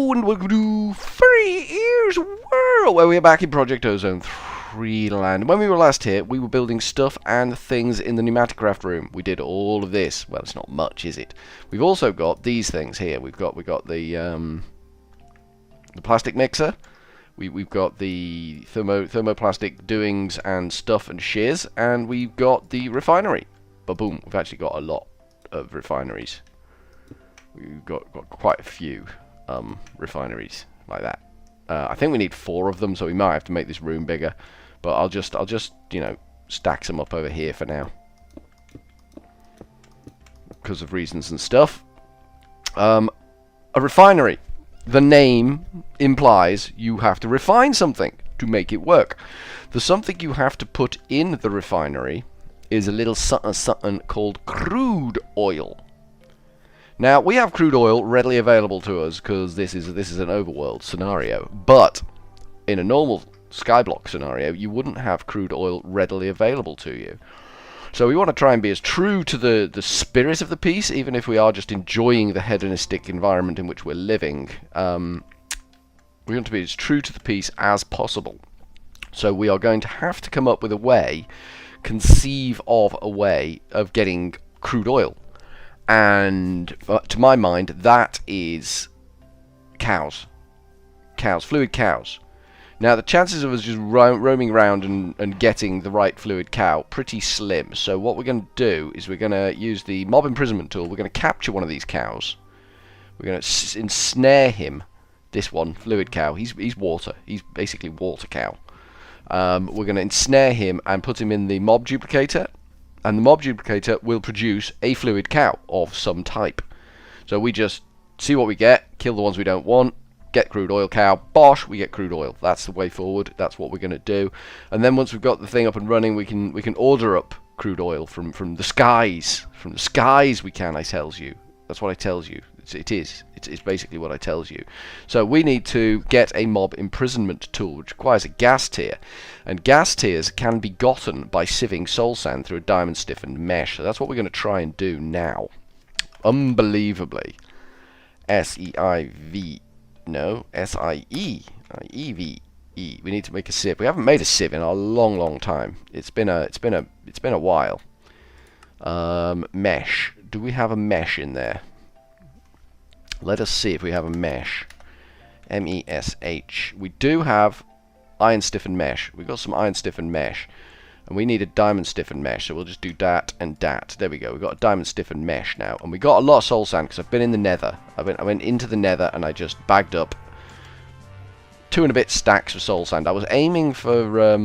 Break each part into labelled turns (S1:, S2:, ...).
S1: Hello and welcome to Furryearsworld, where we are back in Project Ozone 3 land. When we were last here, we were building stuff and things in the pneumaticraft room. We did all of this. Well, it's not much, is it? We've also got these things here. We've got the plastic mixer. We've got the thermoplastic doings and stuff and shiz, and we've got the refinery. But boom, we've actually got a lot of refineries. We've got quite a few refineries like that. I think we need 4 of them, so we might have to make this room bigger. But I'll just you know, stack some up over here for now, because of reasons and stuff. A refinery. The name implies you have to refine something to make it work. The something you have to put in the refinery is a little something called crude oil. Now, we have crude oil readily available to us because this is an overworld scenario. But in a normal skyblock scenario, you wouldn't have crude oil readily available to you. So we want to try and be as true to the spirit of the piece, even if we are just enjoying the hedonistic environment in which we're living. We want to be as true to the piece as possible. So we are going to have to come up with a way, conceive of a way of getting crude oil. And to my mind, that is cows. Fluid cows. Now, the chances of us just roaming around and getting the right fluid cow, pretty slim. So what we're going to do is we're going to use the mob imprisonment tool. We're going to capture one of these cows. We're going to ensnare him. This one, fluid cow. He's water. He's basically water cow. We're going to ensnare him and put him in the mob duplicator. And the mob duplicator will produce a fluid cow of some type. So we just see what we get, kill the ones we don't want, get crude oil cow, bosh, we get crude oil. That's the way forward. That's what we're going to do. And then once we've got the thing up and running, we can order up crude oil from the skies. From the skies we can, I tells you. That's what I tells you. It's basically what I tells you. So we need to get a mob imprisonment tool, which requires a gas tier. And gas tiers can be gotten by sieving soul sand through a diamond stiffened mesh. So that's what we're going to try and do now. Unbelievably. S-E-I-V. No, S-I-E-I-E-V-E. We need to make a sieve. We haven't made a sieve in a long time. It's been a while. Mesh. Do we have a mesh in there? Let us see if we have a mesh. M-E-S-H. We do have iron stiffened mesh. We've got some iron stiffened mesh. And we need a diamond stiffened mesh. So we'll just do that and that. There we go. We've got a diamond stiffened mesh now. And we got a lot of soul sand because I've been in the nether. I went into the nether and I just bagged up 2 and a bit stacks of soul sand. I was aiming for...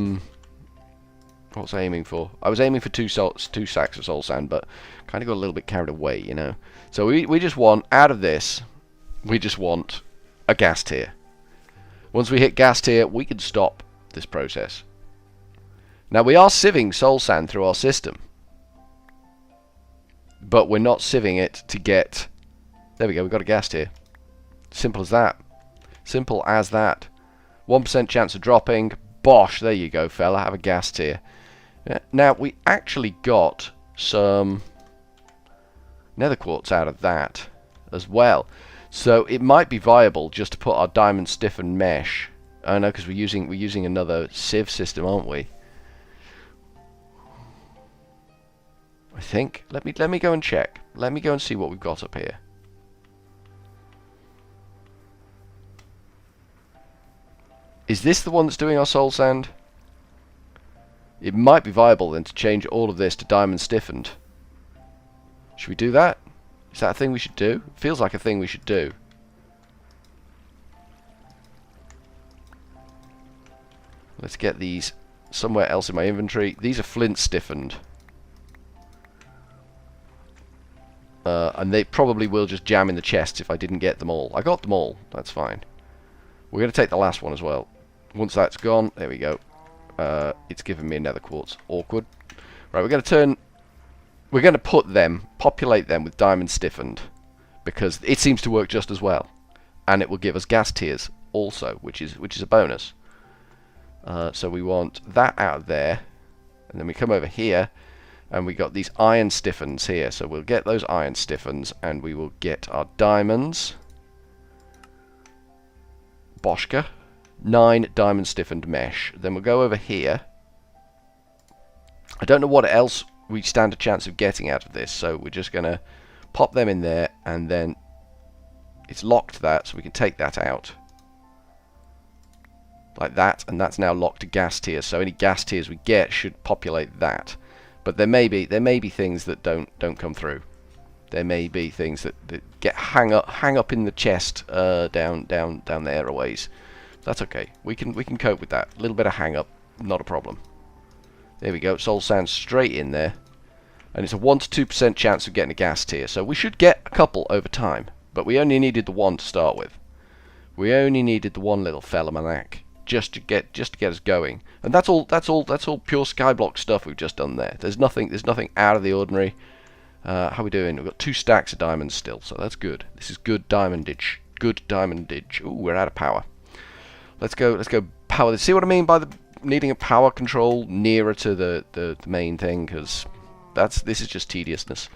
S1: what was I aiming for? I was aiming for 2 sacks of soul sand, but kind of got a little bit carried away, you know. So we just want, out of this, we just want a gas tier. Once we hit gas tier, we can stop this process. Now, we are sieving soul sand through our system, but we're not sieving it to get... There we go, we've got a gas tier. Simple as that. Simple as that. 1% chance of dropping. Bosh, there you go, fella, have a gas tier. Now, we actually got some nether quartz out of that as well. So it might be viable just to put our diamond stiffened mesh. I know, because we're using another sieve system, aren't we? I think. Let me go and check. Let me go and see what we've got up here. Is this the one that's doing our soul sand? It might be viable then to change all of this to diamond stiffened. Should we do that? Is that a thing we should do? It feels like a thing we should do. Let's get these somewhere else in my inventory. These are flint stiffened. And they probably will just jam in the chests if I didn't get them all. I got them all. That's fine. We're going to take the last one as well. Once that's gone, there we go. It's given me another quartz. Awkward. Right, we're going to put them, populate them with diamond stiffened, because it seems to work just as well, and it will give us gas tiers also, which is a bonus. So we want that out of there, and then we come over here, and we got these iron stiffens here. So we'll get those iron stiffens, and we will get our diamonds. Boschka. 9 diamond stiffened mesh. Then we'll go over here. I don't know what else we stand a chance of getting out of this, so we're just going to pop them in there, and then it's locked that, so we can take that out. Like that, and that's now locked to gas tiers, so any gas tiers we get should populate that. But there may be things that don't come through. There may be things that get hang up in the chest down the airways. That's okay. We can cope with that. A little bit of hang up, not a problem. There we go. Soul sand straight in there, and it's a 1 to 2% chance of getting a gas tier. So we should get a couple over time, but we only needed the one to start with. We only needed the one little fella manac just to get us going, and that's all pure skyblock stuff we've just done there. There's nothing out of the ordinary. How are we doing? We've got 2 stacks of diamonds still, so that's good. This is good diamondage. Good diamondage. Ooh, we're out of power. Let's go power this. See what I mean by the needing a power control nearer to the main thing, because this is just tediousness.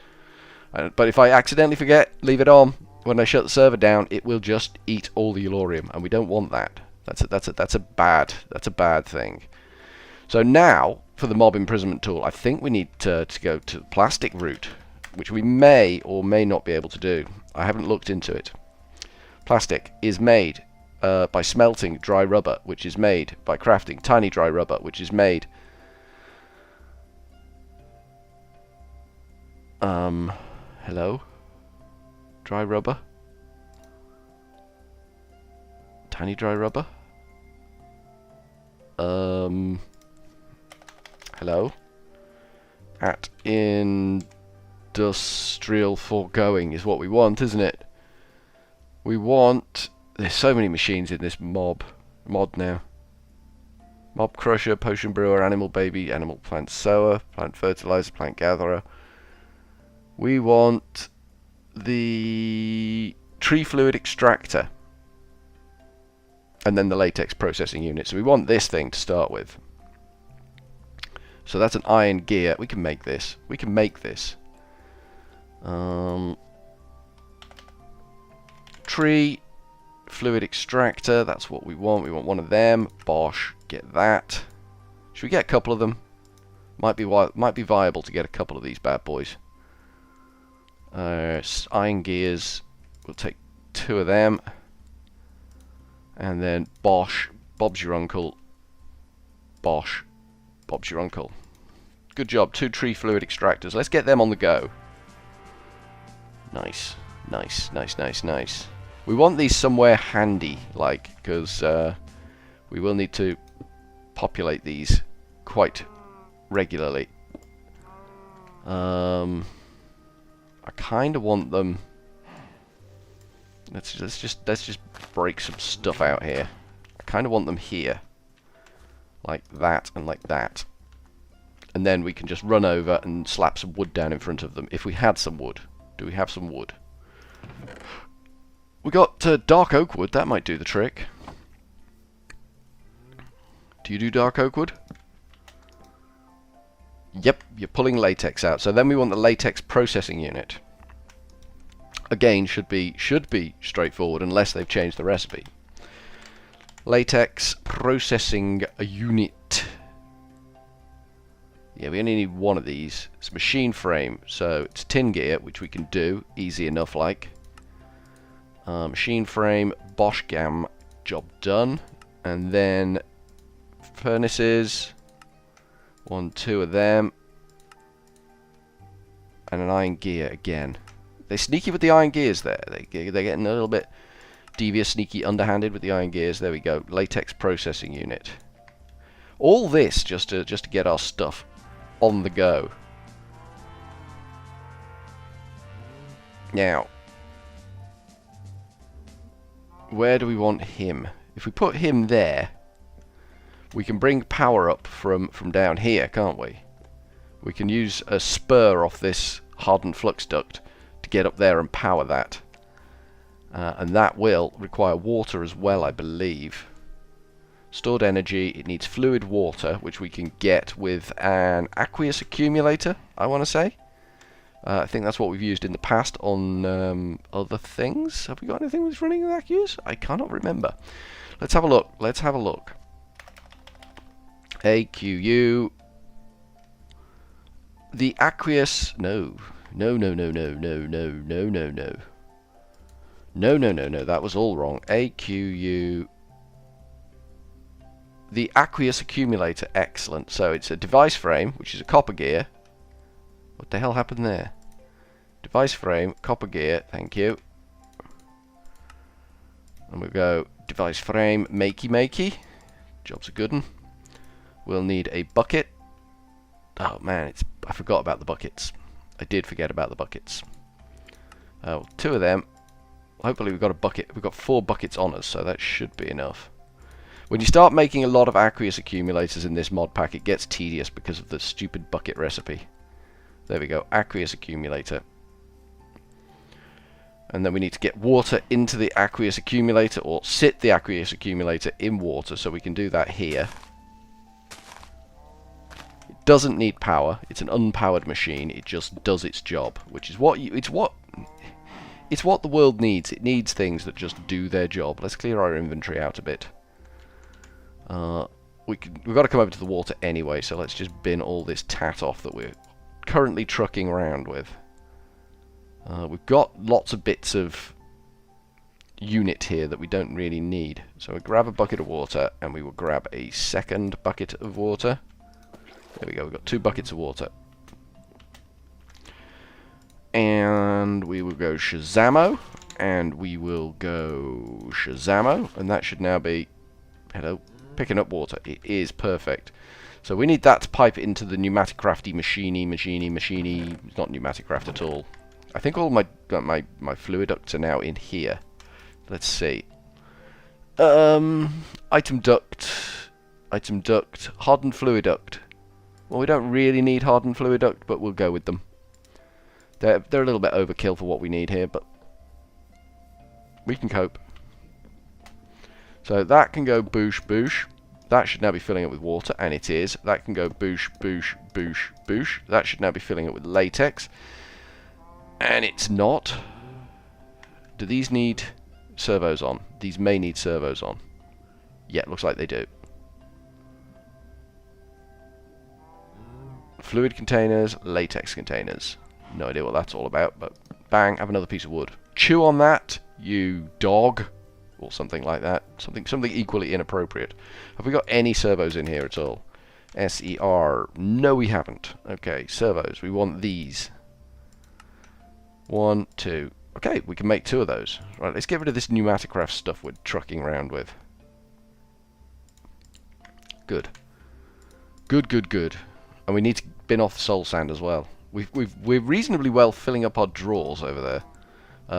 S1: But if I accidentally forget, leave it on, when I shut the server down, it will just eat all the Elorium, and we don't want that. That's a bad thing. So now for the mob imprisonment tool, I think we need to go to the plastic route, which we may or may not be able to do. I haven't looked into it. Plastic is made by smelting dry rubber, which is made by crafting tiny dry rubber, which is made hello? Dry rubber? Tiny dry rubber? Hello? At industrial foregoing is what we want, isn't it? We want... There's so many machines in this mod now. Mob crusher, potion brewer, animal baby, animal plant sower, plant fertilizer, plant gatherer. We want the tree fluid extractor, and then the latex processing unit. So we want this thing to start with. So that's an iron gear. We can make this. We can make this. Tree fluid extractor. That's what we want. We want one of them. Bosh. Get that. Should we get a couple of them? Might be viable to get a couple of these bad boys. Iron gears. We'll take 2 of them. And then Bosh. Bob's your uncle. Bosh. Bob's your uncle. Good job. 2 tree fluid extractors. Let's get them on the go. Nice. Nice, nice, nice, nice. We want these somewhere handy, like, because we will need to populate these quite regularly. I kind of want them. Let's just break some stuff out here. I kind of want them here, like that and like that, and then we can just run over and slap some wood down in front of them. If we had some wood, do we have some wood? We got dark oak wood. That might do the trick. Do you do dark oak wood? Yep, you're pulling latex out. So then we want the latex processing unit. Again, should be straightforward unless they've changed the recipe. Latex processing unit. Yeah, we only need one of these. It's machine frame, so it's tin gear, which we can do easy enough, like. Machine frame, Bosch Gam, job done. And then furnaces, 1, 2 of them, and an iron gear again. They're sneaky with the iron gears there. They're getting a little bit devious, sneaky, underhanded with the iron gears. There we go. Latex processing unit. All this just to get our stuff on the go. Now, where do we want him? If we put him there, we can bring power up from down here, can't we? We can use a spur off this hardened flux duct to get up there and power that. And that will require water as well, I believe. Stored energy, it needs fluid water, which we can get with an Aqueous Accumulator, I want to say. I think that's what we've used in the past on other things. Have we got anything that's running with Aqueous? I cannot remember. Let's have a look. Let's have a look. AQU. The Aqueous... No. No, no, no, no, no, no, no, no, no. No, no, no, no. That was all wrong. AQU... The Aqueous Accumulator. Excellent. So it's a device frame, which is a copper gear. What the hell happened there? Device frame, copper gear, thank you. And we'll go device frame, makey. Job's a good one. We'll need a bucket. Oh man, I forgot about the buckets. I did forget about the buckets. Oh, 2 of them. Hopefully we've got a bucket. We've got 4 buckets on us, so that should be enough. When you start making a lot of Aqueous Accumulators in this mod pack, it gets tedious because of the stupid bucket recipe. There we go, Aqueous Accumulator. And then we need to get water into the Aqueous Accumulator, or sit the Aqueous Accumulator in water, so we can do that here. It doesn't need power. It's an unpowered machine. It just does its job, which is what it's what the world needs. It needs things that just do their job. Let's clear our inventory out a bit. We've got to come over to the water anyway, so let's just bin all this tat off that we're currently trucking around with. We've got lots of bits of unit here that we don't really need. So we'll grab a bucket of water, and we will grab a second bucket of water. There we go, we've got 2 buckets of water. And we will go Shazamo, and we will go Shazamo, and that should now be, hello, picking up water. It is perfect. So we need that to pipe into the pneumatic crafty machiney. It's not pneumatic craft at all. I think all my fluid ducts are now in here. Let's see. Item duct, hardened fluid duct. Well, we don't really need hardened fluid duct, but we'll go with them. They're a little bit overkill for what we need here, but we can cope. So that can go boosh. That should now be filling it with water, and it is. That can go boosh. That should now be filling it with latex. And it's not. Do these need servos on? These may need servos on. Yeah, looks like they do. Fluid containers, latex containers. No idea what that's all about, but bang, have another piece of wood. Chew on that, you dog. Or something like that. Something equally inappropriate. Have we got any servos in here at all? SER. No, we haven't. Okay, servos. We want these. 1, 2. Okay, we can make 2 of those. Right, let's get rid of this pneumatic craft stuff we're trucking around with. Good. Good. And we need to bin off the soul sand as well. We're reasonably well filling up our drawers over there.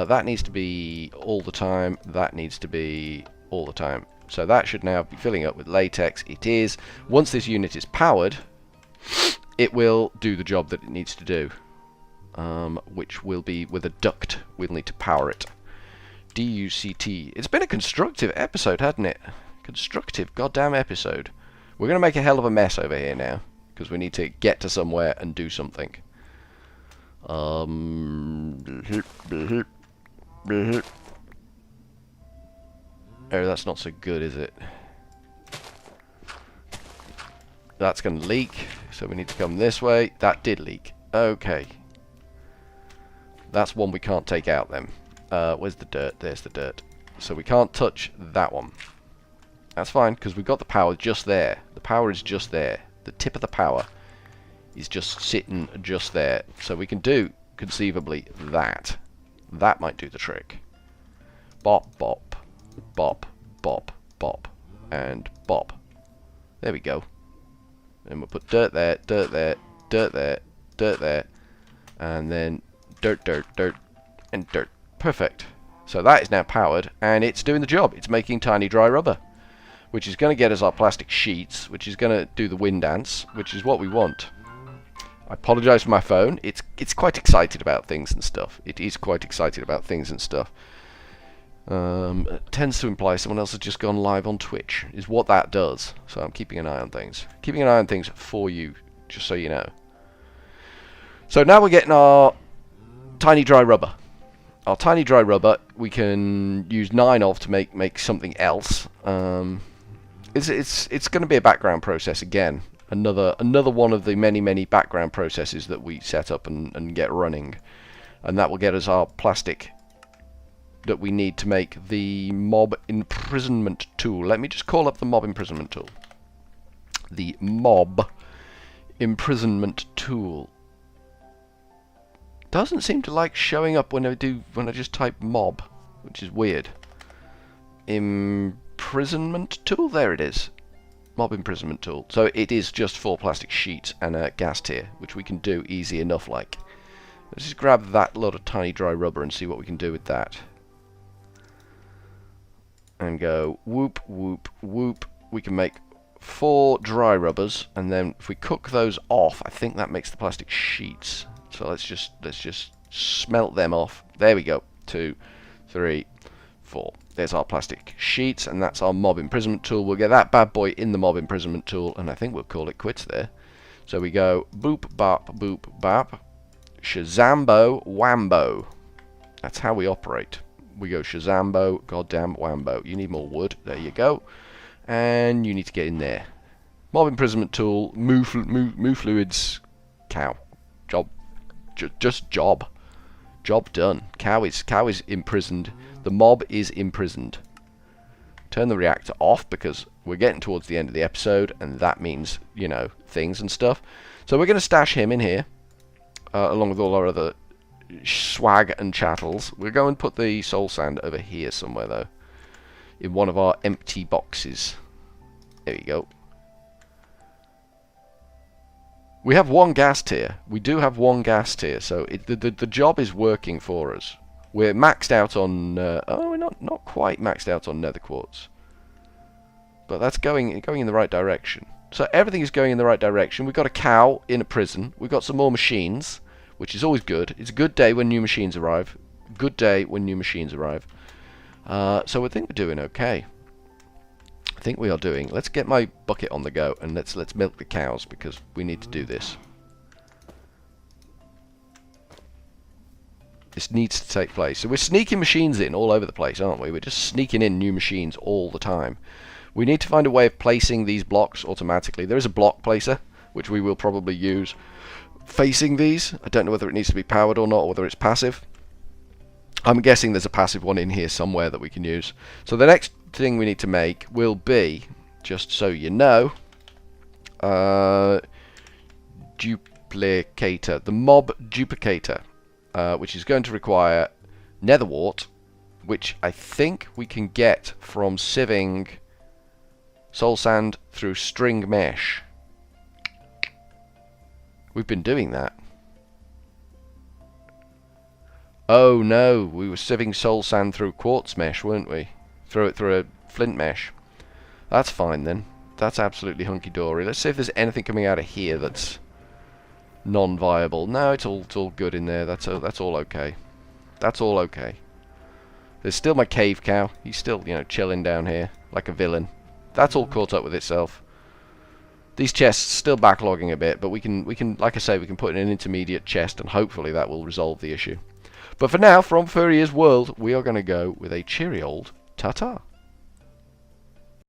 S1: That needs to be all the time. That needs to be all the time. So that should now be filling up with latex. It is. Once this unit is powered, it will do the job that it needs to do. Which will be with a duct. We'll need to power it. DUCT. It's been a constructive episode, hasn't it? Constructive goddamn episode. We're going to make a hell of a mess over here now, because we need to get to somewhere and do something. Oh, that's not so good, is it? That's going to leak, so we need to come this way. That did leak. Okay. That's one we can't take out then. Where's the dirt? There's the dirt. So we can't touch that one. That's fine, because we've got the power just there. The power is just there. The tip of the power is just sitting just there. So we can do, conceivably, that. That might do the trick. Bop, bop, bop, bop, bop, and bop. There we go. And we'll put dirt there, dirt there, dirt there, dirt there, and then dirt, dirt, dirt, and dirt. Perfect. So that is now powered, and it's doing the job. It's making tiny dry rubber, which is going to get us our plastic sheets, which is going to do the wind dance, which is what we want. I apologise for my phone. It's quite excited about things and stuff. It is quite excited about things and stuff. It tends to imply someone else has just gone live on Twitch, is what that does. So I'm keeping an eye on things. Keeping an eye on things for you, just so you know. So now we're getting our tiny dry rubber. Our tiny dry rubber we can use 9 of to make something else. It's going to be a background process again. Another one of the many background processes that we set up and get running, and that will get us our plastic that we need to make the mob imprisonment tool. Let me just call up the mob imprisonment tool. The mob imprisonment tool doesn't seem to like showing up when I just type mob, which is weird. Imprisonment tool, there it is. Mob imprisonment tool. So it is just 4 plastic sheets and a gas tier, which we can do easy enough like. Let's just grab that lot of tiny dry rubber and see what we can do with that. And go whoop whoop whoop. We can make 4 dry rubbers, and then if we cook those off, I think that makes the plastic sheets. So let's just smelt them off. There we go. 2, 3, 4. There's our plastic sheets, and that's our mob imprisonment tool. We'll get that bad boy in the mob imprisonment tool, and I think we'll call it quits there. So we go boop bop boop bop, shazambo whambo. That's how we operate. We go shazambo, goddamn whambo. You need more wood. There you go. And you need to get in there. Mob imprisonment tool, moo fluids, cow. Job. Just job. Job done. Cow is imprisoned. The mob is imprisoned. Turn the reactor off because we're getting towards the end of the episode, and that means, you know, things and stuff. So we're going to stash him in here, along with all our other swag and chattels. We're going to put the soul sand over here somewhere though, in one of our empty boxes. There you go. We have 1 gas tier. We do have 1 gas tier, so the job is working for us. We're maxed out on oh, we're not quite maxed out on nether quartz, but that's going in the right direction. So everything is going in the right direction. We've got a cow in a prison. We've got some more machines, which is always good. It's a good day when new machines arrive. Good day when new machines arrive. So I think we're doing okay. I think we are doing. Let's get my bucket on the go and let's milk the cows because we need to do this. This needs to take place. So we're sneaking machines in all over the place, aren't we? We're just sneaking in new machines all the time. We need to find a way of placing these blocks automatically. There is a block placer, which we will probably use facing these. I don't know whether it needs to be powered or not, or whether it's passive. I'm guessing there's a passive one in here somewhere that we can use. So the next thing we need to make will be, just so you know, duplicator, the mob duplicator, which is going to require nether wart, which I think we can get from sieving soul sand through string mesh. We've been doing that. Oh no, we were sieving soul sand through quartz mesh, weren't we? Through a flint mesh. That's fine then. That's absolutely hunky-dory. Let's see if there's anything coming out of here that's non-viable. No, it's all good in there. That's all okay. That's all okay. There's still my cave cow. He's still, you know, chilling down here like a villain. That's all caught up with itself. These chests still backlogging a bit, but we can, like I say, we can put in an intermediate chest, and hopefully that will resolve the issue. But for now, from Furryearsworld, we are going to go with a cheery old ta-ta.